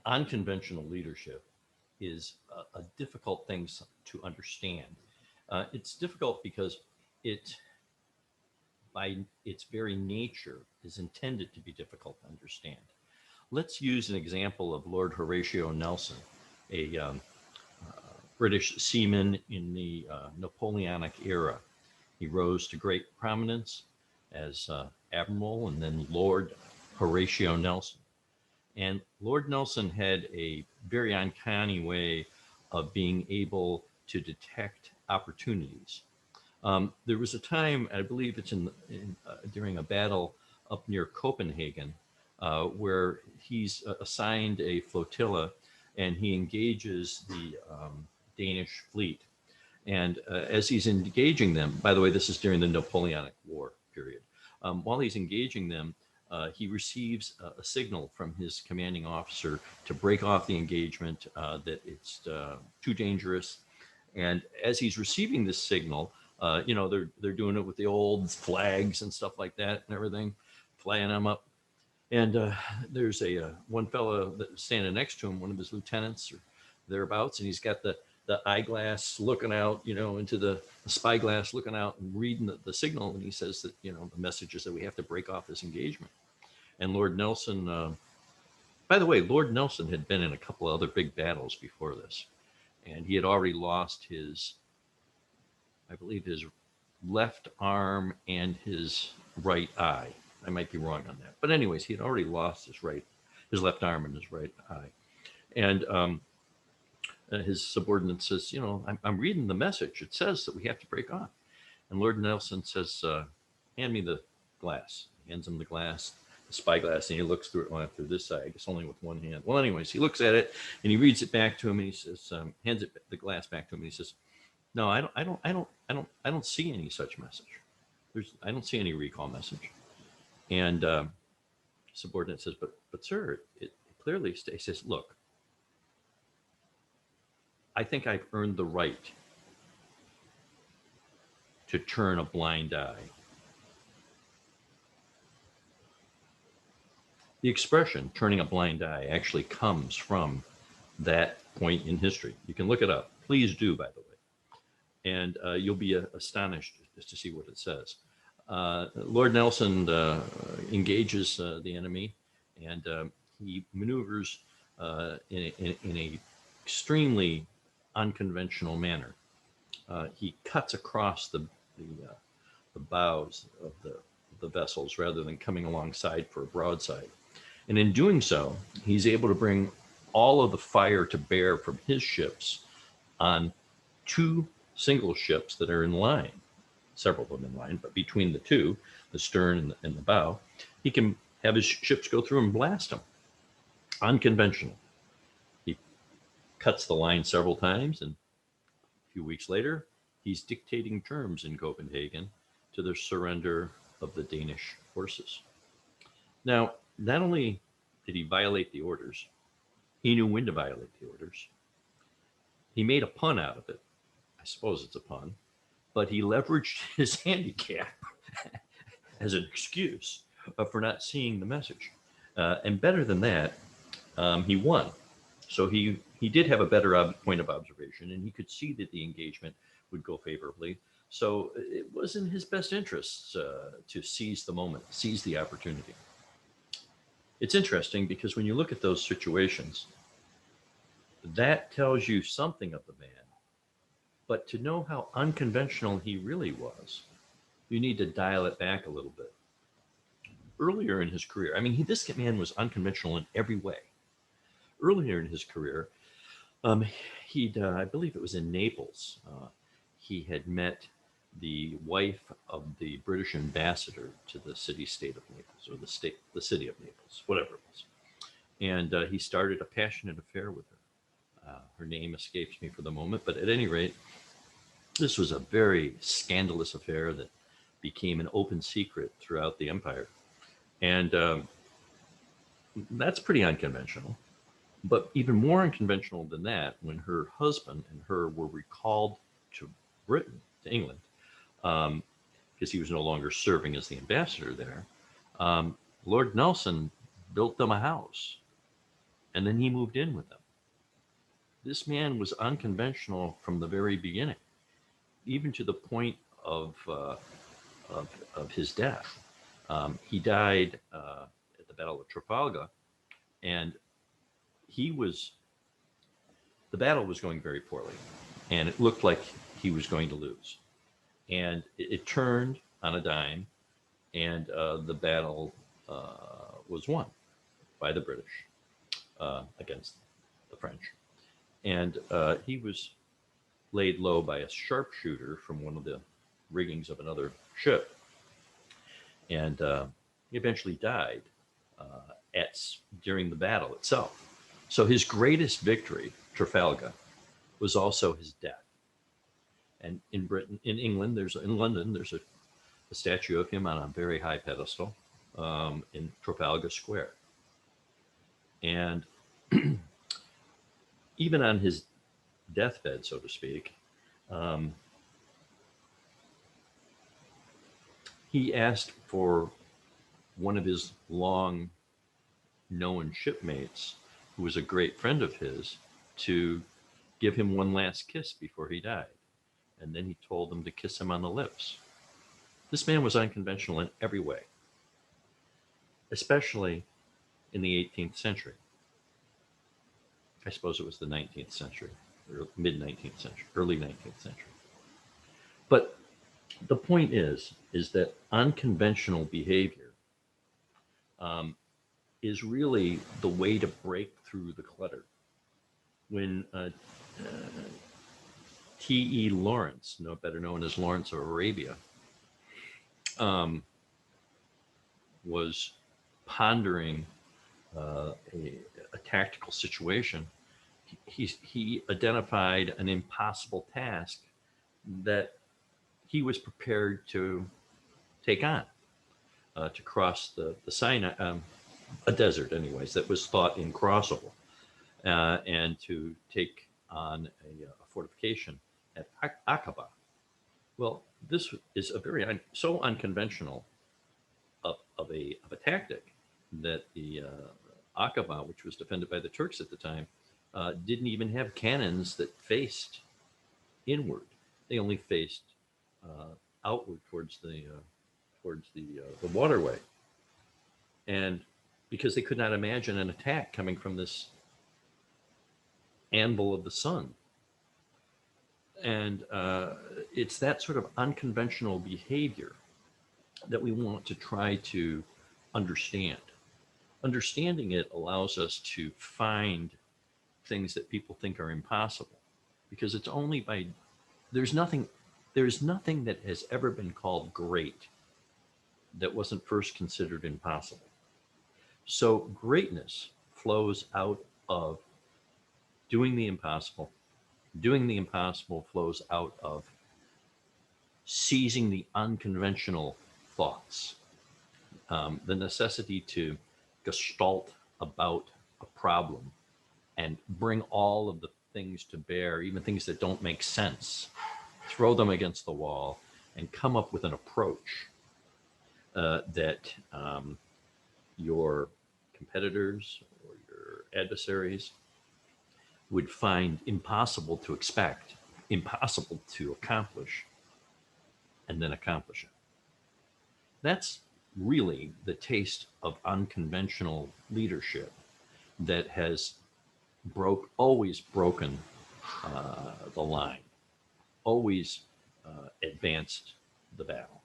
Unconventional leadership is a difficult thing to understand. It's difficult because it, by its very nature, is intended to be difficult to understand. Let's use an example of Lord Horatio Nelson, a British seaman in the Napoleonic era. He rose to great prominence as Admiral and then Lord Horatio Nelson. And Lord Nelson had a very uncanny way of being able to detect opportunities. There was a time, I believe it's during a battle up near Copenhagen, where he's assigned a flotilla and he engages the Danish fleet. And as he's engaging them, by the way, this is during the Napoleonic War period. While he's engaging them, he receives a signal from his commanding officer to break off the engagement, that it's too dangerous. And as he's receiving this signal, they're doing it with the old flags and stuff like that and everything, flying them up. And there's a one fellow that's standing next to him, one of his lieutenants or thereabouts, and he's got the eyeglass looking out, into the spyglass looking out and reading the signal. And he says that, the message is that we have to break off this engagement. And Lord Nelson, by the way, Lord Nelson had been in a couple of other big battles before this. And he had already lost I believe, his left arm and his right eye. I might be wrong on that. But anyways, he had already lost his left arm and his right eye. And his subordinate says, I'm reading the message. It says that we have to break off. And Lord Nelson says, hand me the glass. He hands him the glass, the spyglass, and he looks through it through this side, I guess only with one hand. Well, anyways, he looks at it and he reads it back to him and he says, hands the glass back to him and he says, no, I don't see any such message. I don't see any recall message. And subordinate says, but sir, it clearly states. He says, look, I think I've earned the right to turn a blind eye. The expression turning a blind eye actually comes from that point in history. You can look it up. Please do, by the way. And you'll be astonished just to see what it says. Lord Nelson engages the enemy, and he maneuvers in a extremely unconventional manner. He cuts across the bows of the vessels rather than coming alongside for a broadside. And in doing so, he's able to bring all of the fire to bear from his ships on two single ships that are in line, several of them in line, but between the two, the stern and the bow, he can have his ships go through and blast them. Unconventional. He cuts the line several times, and a few weeks later, he's dictating terms in Copenhagen to the surrender of the Danish forces. Now, not only did he violate the orders, he knew when to violate the orders. He made a pun out of it. I suppose it's a pun, but he leveraged his handicap as an excuse for not seeing the message. And better than that, he won. So he did have a better point of observation, and he could see that the engagement would go favorably. So it was in his best interests to seize the moment, seize the opportunity. It's interesting because when you look at those situations, that tells you something of the man. But to know how unconventional he really was, you need to dial it back a little bit. Earlier in his career, this man was unconventional in every way. Earlier in his career, I believe it was in Naples, he had met the wife of the British ambassador to the city-state of Naples, or the city of Naples, whatever it was. And he started a passionate affair with her. Her name escapes me for the moment, but at any rate, this was a very scandalous affair that became an open secret throughout the empire. And that's pretty unconventional. But even more unconventional than that, when her husband and her were recalled to Britain, to England, because he was no longer serving as the ambassador there, Lord Nelson built them a house. and then he moved in with them. This man was unconventional from the very beginning, even to the point of his death. He died at the Battle of Trafalgar, and he was the battle was going very poorly, and it looked like he was going to lose. And it turned on a dime, and the battle was won by the British against the French. And he was laid low by a sharpshooter from one of the riggings of another ship, and he eventually died during the battle itself. So his greatest victory, Trafalgar, was also his death. And in in London, there's a statue of him on a very high pedestal in Trafalgar Square. And even on his deathbed, so to speak, he asked for one of his long known shipmates, who was a great friend of his, to give him one last kiss before he died. And then he told them to kiss him on the lips. This man was unconventional in every way, especially in the 18th century. I suppose it was the 19th century, or mid 19th century, early 19th century. But the point is that unconventional behavior is really the way to break through the clutter. When T.E. Lawrence, better known as Lawrence of Arabia, was pondering a tactical situation, he identified an impossible task that he was prepared to take on, to cross the Sinai, a desert, anyways, that was thought incrossable, and to take on a fortification at Aqaba. Well, this is a very so unconventional of a tactic that the Aqaba, which was defended by the Turks at the time, didn't even have cannons that faced inward. They only faced outward towards the waterway, and because they could not imagine an attack coming from this anvil of the sun. And it's that sort of unconventional behavior that we want to try to understand. Understanding it allows us to find things that people think are impossible, because it's only by there's nothing that has ever been called great that wasn't first considered impossible. So greatness flows out of doing the impossible. Doing the impossible flows out of seizing the unconventional thoughts, the necessity to gestalt about a problem and bring all of the things to bear, even things that don't make sense, throw them against the wall and come up with an approach that your competitors or your adversaries would find impossible to expect, impossible to accomplish, and then accomplish it. That's really the taste of unconventional leadership that has always broken the line, always advanced the battle.